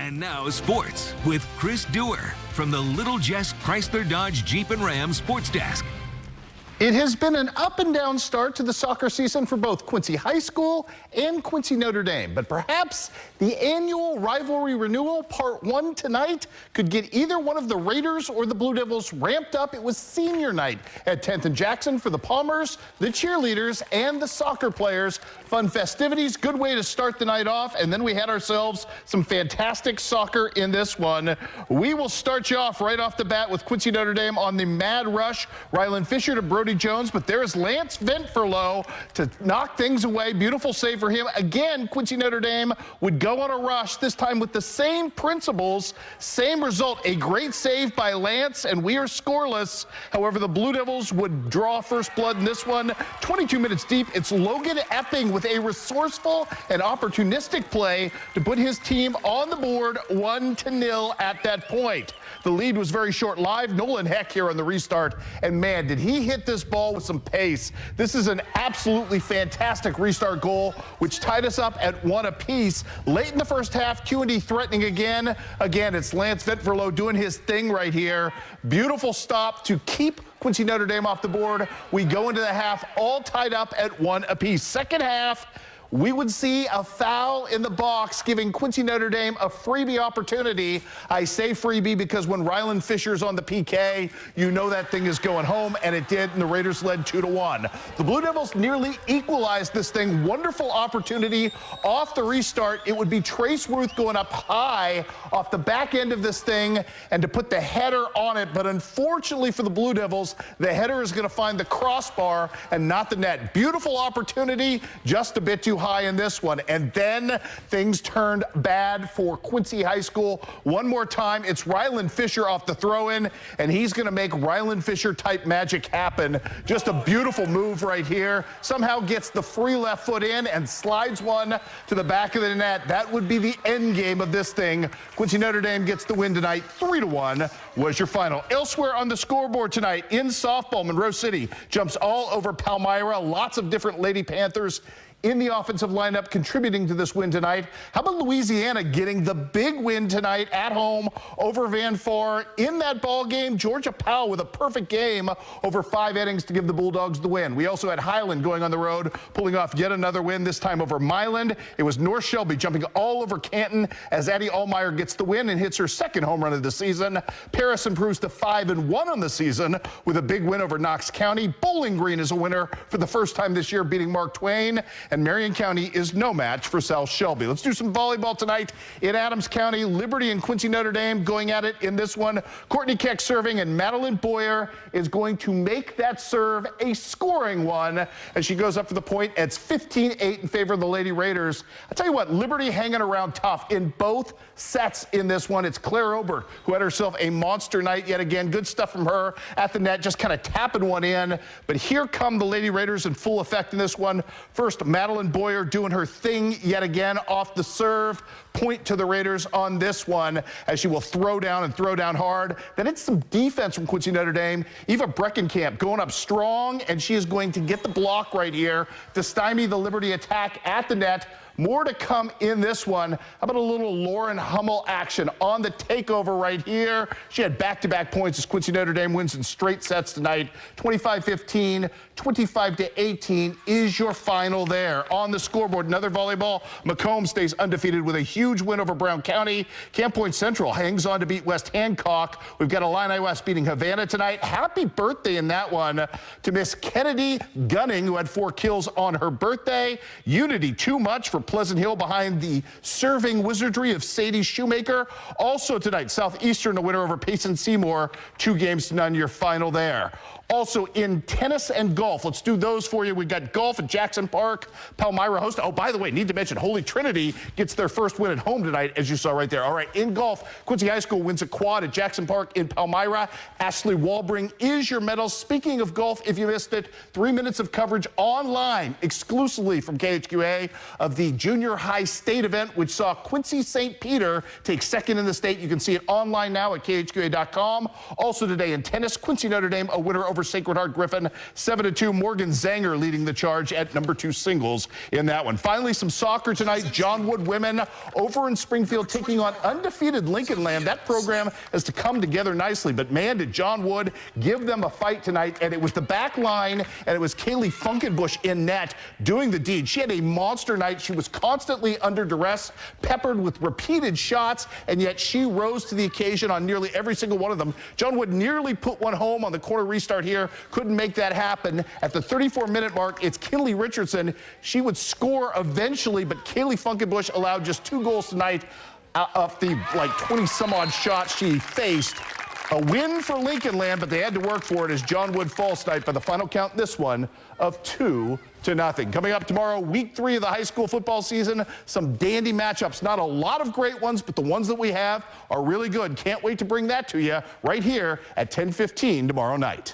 And now sports with Chris Duerr from the Little Jess Chrysler Dodge Jeep and Ram Sports Desk. It has been an up and down start to the soccer season for both Quincy High School and Quincy Notre Dame, but perhaps the annual rivalry renewal part 1 tonight could get either one of the Raiders or the Blue Devils ramped up. It was senior night at 10th and Jackson for the Palmers, the cheerleaders, and the soccer players. Fun festivities, good way to start the night off, and then we had ourselves some fantastic soccer in this one. We will start you off right off the bat with Quincy Notre Dame on the mad rush. Rylan Fisher to Brody Jones, but there is Lance Ventfurlow to knock things away. Beautiful save for him. Again, Quincy Notre Dame would go on a rush, this time with the same principles, same result. A great save by Lance, and we are scoreless. However, the Blue Devils would draw first blood in this one. 22 minutes deep, it's Logan Epping with a resourceful and opportunistic play to put his team on the board 1-0 at that point. The lead was very short-lived. Nolan Heck here on the restart, and man, did he hit this ball with some pace. This is an absolutely fantastic restart goal, which tied us up at 1 apiece. Late in the first half, Q&D threatening again. Again, it's Lance Ventfurlow doing his thing right here. Beautiful stop to keep Quincy Notre Dame off the board. We go into the half all tied up at 1 apiece. Second half, we would see a foul in the box, giving Quincy Notre Dame a freebie opportunity. I say freebie because when Rylan Fisher's on the PK, you know that thing is going home, and it did, and the Raiders led 2-1. The Blue Devils nearly equalized this thing. Wonderful opportunity off the restart. It would be Trace Ruth going up high off the back end of this thing and to put the header on it, but unfortunately for the Blue Devils, the header is going to find the crossbar and not the net. Beautiful opportunity, just a bit too high in this one, and then things turned bad for Quincy High School. One more time, it's Rylan Fisher off the throw-in, and he's going to make Rylan Fisher type magic happen. Just a beautiful move right here. Somehow gets the free left foot in and slides one to the back of the net. That would be the end game of this thing. Quincy Notre Dame gets the win tonight. 3-1 was your final. Elsewhere on the scoreboard tonight in softball, Monroe City jumps all over Palmyra. Lots of different Lady Panthers in the offensive lineup contributing to this win tonight. How about Louisiana getting the big win tonight at home over Van Far? In that ball game, Georgia Powell with a perfect game over 5 innings to give the Bulldogs the win. We also had Highland going on the road, pulling off yet another win, this time over Milan. It was North Shelby jumping all over Canton as Addie Allmeyer gets the win and hits her second home run of the season. Paris improves to 5-1 on the season with a big win over Knox County. Bowling Green is a winner for the first time this year, beating Mark Twain. And Marion County is no match for South Shelby. Let's do some volleyball tonight in Adams County. Liberty and Quincy Notre Dame going at it in this one. Courtney Keck serving, and Madeline Boyer is going to make that serve a scoring one as she goes up for the point. It's 15-8 in favor of the Lady Raiders. I tell you what, Liberty hanging around tough in both sets in this one. It's Claire Obert who had herself a monster night yet again. Good stuff from her at the net, just kind of tapping one in. But here come the Lady Raiders in full effect in this one. First, Madeline Boyer doing her thing yet again off the serve. Point to the Raiders on this one as she will throw down and throw down hard. Then it's some defense from Quincy Notre Dame. Eva Breckenkamp going up strong, and she is going to get the block right here to stymie the Liberty attack at the net. More to come in this one. How about a little Lauren Hummel action on the takeover right here? She had back-to-back points as Quincy Notre Dame wins in straight sets tonight. 25-15, 25-18 is your final there. On the scoreboard, another volleyball. Macomb stays undefeated with a huge win over Brown County. Camp Point Central hangs on to beat West Hancock. We've got Illini West beating Havana tonight. Happy birthday in that one to Miss Kennedy Gunning, who had 4 kills on her birthday. Unity, too much for Pleasant Hill behind the serving wizardry of Sadie Shoemaker. Also tonight, Southeastern, a winner over Payson Seymour, 2-0 your final there. Also in tennis and golf, let's do those for you. We've got golf at Jackson Park. Palmyra host. Oh, by the way, need to mention Holy Trinity gets their first win at home tonight, as you saw right there. All right, in golf, Quincy High School wins a quad at Jackson Park in Palmyra. Ashley Walbring is your medal. Speaking of golf, if you missed it, 3 minutes of coverage online exclusively from KHQA of the junior high state event, which saw Quincy St. Peter take second in the state. You can see it online now at KHQA.com. Also today in tennis, Quincy Notre Dame, a winner over over Sacred Heart Griffin. 7-2. Morgan Zanger leading the charge at number 2 singles in that one. Finally, some soccer tonight. John Wood women over in Springfield taking on undefeated Lincoln Land. That program has to come together nicely, but man, did John Wood give them a fight tonight, and it was the back line, and it was Kaylee Funkenbush in net doing the deed. She had a monster night. She was constantly under duress, peppered with repeated shots, and yet she rose to the occasion on nearly every single one of them. John Wood nearly put one home on the corner restart here. Couldn't make that happen. At the 34-minute mark, it's Kinley Richardson. She would score eventually, but Kaylee Funkenbush allowed just 2 goals tonight of the 20-some-odd shots she faced. A win for Lincoln Land, but they had to work for it as John Wood falls tonight by the final count, this one, of 2-0. Coming up tomorrow, week 3 of the high school football season, some dandy matchups. Not a lot of great ones, but the ones that we have are really good. Can't wait to bring that to you right here at 10:15 tomorrow night.